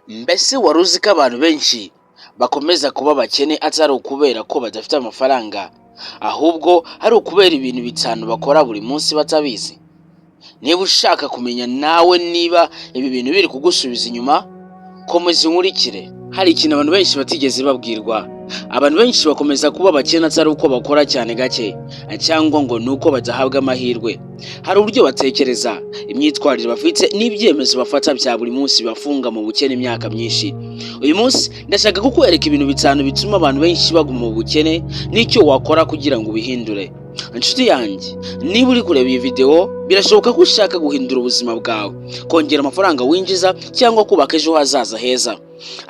Mbese wari uzi ko abantu benshi bakomeza kuba abakene atari ukubera ko badafite amafaranga, ahubwo ari ukubera ibintu bitanu bakora buri munsi batabizi? Niba ushaka kumenya nawe niba ibi bintu biri kugusubiza inyuma, komeza unkurikire. Hari ikintu abantu benshi batigeze babwirwa. Abantu benshi bakomeza kuba abakene atari uko bakora cyane gake, cyangwa ngo ni uko badahabwa amahirwe. Hari uburyo batekereza, imyitwarire bafite n'ibyemezo bafata bya buri munsi bibafunga mu bukene imyaka myinshi. Uyu munsi ndashaka kukwereka ibintu bitanu bituma abantu benshi baguma mu bukene n'icyo wakora kugira ngo ubihindure. Inshuti yanjye, niba uri kureba iyi video, birashoboka ko ushaka guhindura ubuzima bwawe, kongera amafaranga winjiza cyangwa kubaka ejo hazaza heza.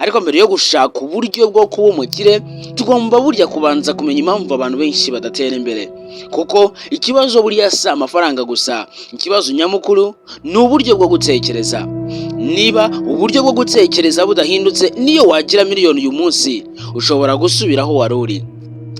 Ariko mbere yo gushaka uburyo bwo kuba umukire, tugomba burya kubanza kumenya impamvu abantu benshi badatera imbere. Kuko ikibazo buriya si amafaranga gusa, ikibazo nyamukuru ni uburyo bwo gutekereza. Niba uburyo bwo gutekereza budahindutse, niyo wagira miliyoni uyu munsi ushobora gusubira aho wari uri.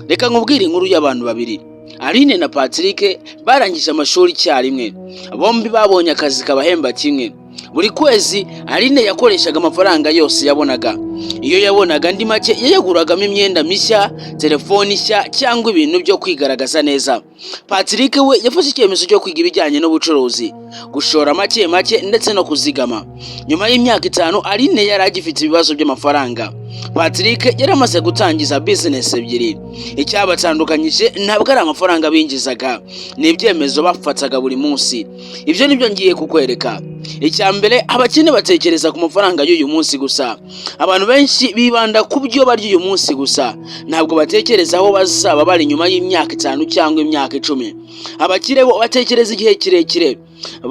Reka nkubwire inkuru y'abantu babiri. Aline na Patrick barangije amashuri icyarimwe. Bombi babonye akazi kabahemba kimwe. Buri kwezi Aline yakoreshaga amafaranga yose yabonaga. Iyo yabonaga andi make yayaguragamo imyenda mishya, telefoni nshya cyangwa ibintu byo kwigaragaza neza. Patrick we yafashe icyemezo cyo kwiga ibijyanye n'ubucuruzi, gushora make make ndetse no kuzigama. Nyuma y'imyaka 5 Aline yari agifite ibibazo by'amafaranga. Patrick yari amaze gutangiza business ebyiri. Icyabatandukanyije ntabwo ari amafaranga binjizaga, ni ibyemezo bafataga buri munsi. Ibyo nibyo ngiye kukwereka. Icyambere, abakene batekereza ku mafaranga y'uyu munsi gusa. Abantu benshi bibanda ku byo barya uyu munsi gusa, ntabwo batekereza aho bazaba bari nyuma y'imyaka 5 cyangwa imyaka 10. Abakire bo batekereza igihe kirekire.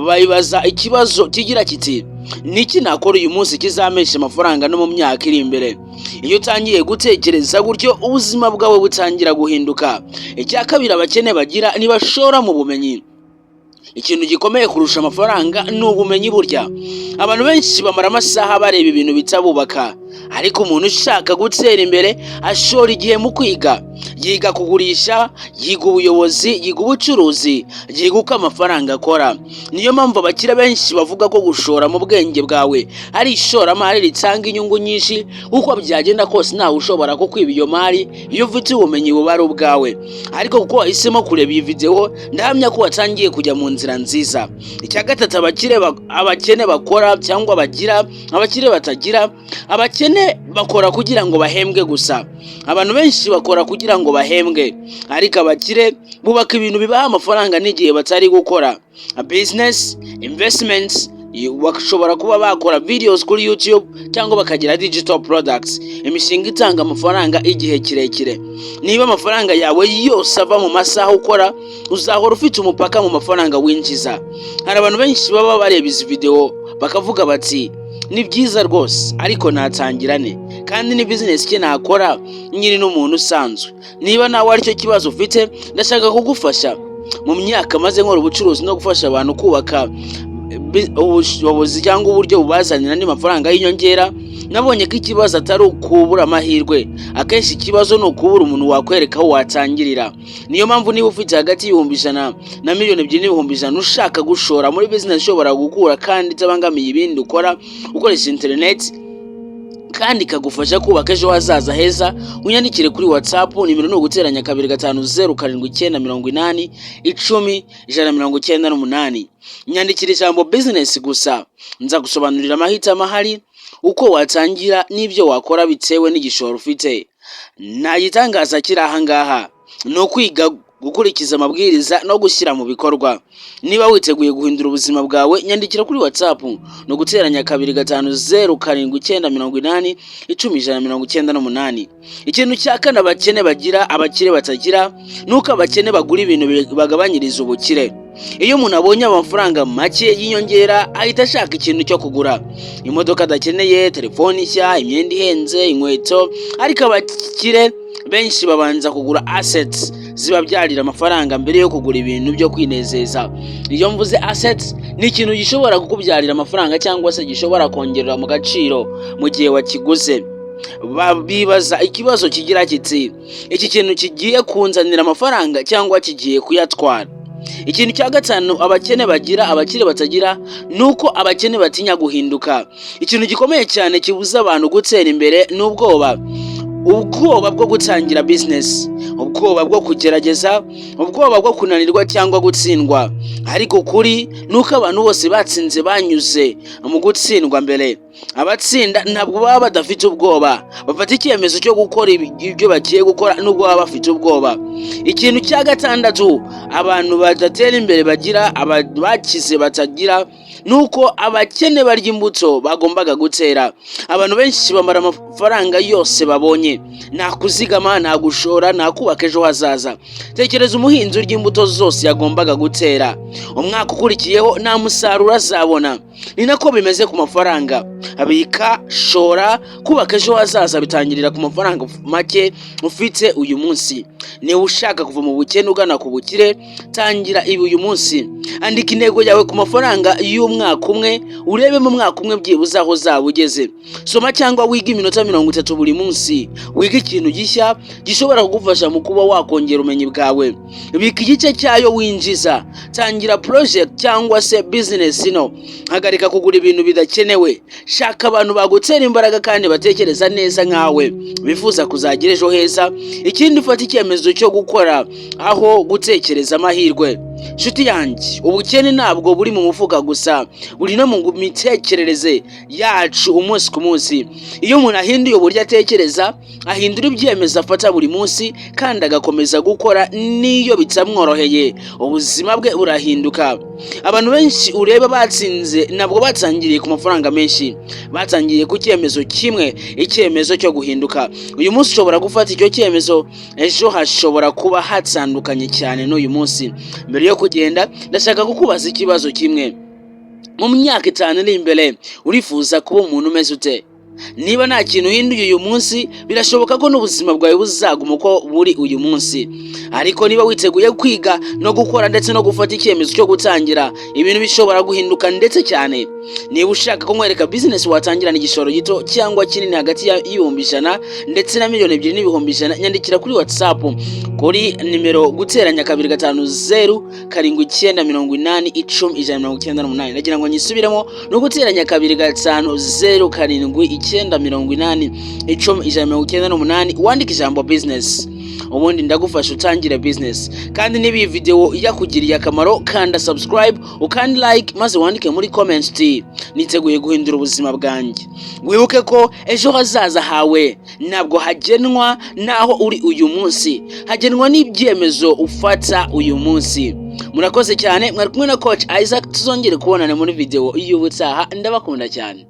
Bayibaza ikibazo kigira kiti: niki nakora uyu munsi kizamesha amafaranga no mu myaka iri imbere? Iyo utangiye gutekereza gutyo, ubuzima bwawe butangira guhinduka. Icya kabiri abakene bagira ni bashora mu bumenyi. Ikintu gikomeye kurusha amafaranga ni ubumenyi burya. Abantu benshi bamara amasaha bareba ibintu bitabubaka, ariko umuntu ushaka gutera imbere ashora igihe mu kwiga. Yiga kugurisha, yiga ubuyobozi, yiga ubucuruzi, yiga uko amafaranga akora. Niyo mpamvu abakire benshi bavuga ko gushora mu bwenge bwawe ari ishoramari ritanga inyungu nyinshi. Uko byagenda kose ntawe ushobora kukwiba iyo mari iyo ufite ubumenyi bubara ubwawe. Ariko kuko wahisemo kureba iyi video, ndahamya ko watangiye kujya mu nzira nziza. Icya gatatu abakene bakora cyangwa bagira, abakire batagira. Abakene bakora kugira ngo bahembwe gusa. Abantu benshi bakora kugira ngo bahembwe, ariko abakire bubaka ibintu bibaha amafaranga n'igihe batari gukora. A business, investments, bashobora kuba bakora videos kuri YouTube cyangwa bakagira digital products, imishinga itanga amafaranga igihe kirekire. Niba amafaranga yawe yose ava mu masaha ukora, uzahora ufite umupaka mu mafaranga winjiza. Hari abantu benshi baba bareba izi video bakavuga bati: ni byiza rwose, ariko natangirane, kandi ni business ke nakora nyiri n'umuntu usanzwe. Niba nawe ari cyo kibazo ufite, ndashaka kugufasha. Mu myaka maze nkora ubucuruzi no gufasha abantu kubaka ubushobozi cyangwa uburyo bubazanira andi mafaranga y'inyongera, nabonye ko ikibazo atari ukubura amahirwe. Akenshi ikibazo ni ukubura umuntu wakwereka aho watangirira. Niyo mpamvu niba ufite hagati y'ibihumbi 100 na miliyoni 2 n'ibihumbi 100 ushaka gushora muri business ushobora gukura kandi itabangamiye ibindi ukora, ukoresha internet kandi kagufasha kubaka ejo hazaza heza, unyandikire kuri WhatsApp. Nimero ni uguteranya 2507810 nyandikire ijambo business gusa, nza gusobanurira amahitamo ahari, uko watangira n'ibyo wakora bitewe n'igishoro ufite. Nayitangaza kiri aha ngaha no kwiga gukurikiza amabwiriza no gushyira mu bikorwa. Niba witeguye guhindura ubuzima bwawe, nyandikira kuri WhatsApp no guteranya 2507810 Ikintu cya kane abakene bagira abakire batagira, nuko abakene bagura ibintu bagabanyiriza ubukire. Iyo umuntu abonye amafaranga make y'inyongera, ahita ashaka ikintu cyo kugura. Imodoka adakeneye, telefoni nshya, imyenda ihenze, inkweto. Ariko abakire benshi babanza kugura assets zibabyarira amafaranga mbere yo kugura ibintu byo kwinezeza. Iyo mvuze assets, ni ikintu gishobora kukubyarira amafaranga cyangwa se gishobora kongerera mu gaciro mu gihe wakiguze. Bibaza ikibazo kigira kiti: iki kintu kigiye kunzanira amafaranga cyangwa kigiye kuyatwara? Ikintu cya gatanu abakene bagira abakire batagira nuko abakene batinya guhinduka. Ikintu gikomeye cyane kibuza abantu gutera imbere n'ubwoba bwo gutangira business, ubwoba bwo kugerageza, ubwoba bwo kunanirwa cyangwa gutsindwa. Ariko kuri nuko abantu bose batsinze banyuze mu gutsindwa mbere. Abatsinda ntabwo baba badafite ubwoba, bafata icyemezo cyo gukora ibyo bagiye gukora nubwo baba bafite ubwoba. Ikintu cya gatandatu abantu badatera imbere bagira bakize batagira nuko abakene barya imbuto bagombaga gutera. Abantu benshi bamara amafaranga yose babonye, nta kuzigama, nta gushora, nta kubaka ejo hazaza. Tekereza umuhinzi urya imbuto zose yagombaga gutera, umwaka ukurikiyeho nta musaruro azabona. Ni nako bimeze ku mafaranga. Abika, shora, kubaka ejo hazaza bitangirira ku mafaranga make ufite uyu munsi. Niba ushaka kuva mu bukene ugana ku bukire, tangira ibi uyu munsi. Andika intego yawe ku mafaranga y'umwaka umwe, urebe mu mwaka umwe byibuze aho zaba ugeze. Soma cyangwa wiga iminota 30 buri munsi, wiga ikintu gishya gishobora kugufasha mu kuba wakongera ubumenyi bwawe. Bika igice cyayo winjiza, tangira project cyangwa se business ino. Hagarika kugura ibintu bidakenewe. Shaka abantu bagutera imbaraga kandi batekereza neza nkawe, bifuza kuzagira ejo heza. Ikindi ufata icyemezo cyo gukora aho gutekereza amahirwe. Shuti yanjye, ubukene ntabwo buri mu mufuka gusa, buri no mu mitekerereze yacu umunsi ku munsi. Iyo umuntu ahinduye uburyo atekereza, ahindura ibyemezo afata buri munsi kandi agakomeza gukora niyo bitamworoheye, ubuzima bwe burahinduka. Abantu benshi ureba batsinze ntabwo batangiriye ku mafaranga menshi, batangiriye ku cyemezo kimwe, icyemezo cyo guhinduka. Uyu munsi ushobora gufata icyo cyemezo, ejo hashobora kuba hatandukanye cyane n'uyu munsi. Mbere yo kugenda ndashaka kukubaza ikibazo kimwe. Mu myaka 5 iri imbere urifuza kuba umuntu umeze ute? Niba nta kintu uhinduye uyu munsi, birashoboka ko n'ubuzima bwawe buzaguma uko buri uyu munsi. Ariko niba witeguye kwiga no gukora ndetse no gufata icyemezo cyo gutangira, ibintu bishobora guhinduka ndetse cyane. Niba ushaka ko nkwereka business watangirana igishoro gito cyangwa kinini hagati ya 100,000 ndetse na 2,200,000, nyandikira kuri WhatsApp kuri nimero guteranya 250 7980 198. Nagira ngo nyisubiremo, no guteranya 250 7980 198, wandika ijambo business. Ubundi ndagufasha utangire business. Kandi niba iyi video yakugiriye akamaro, kanda subscribe, ukandi like, maze wandike muri comments uti niteguye guhindura ubuzima bwanjye. Wibuke ko ejo hazaza hawe ntabwo hagenwa naho uri uyu munsi, hagenwa n'ibyemezo ufata uyu munsi. Murakoze cyane, mwari kumwe na Coach Isaac. Tuzongere kubonana muri video y'ubutaha. Ndabakunda cyane.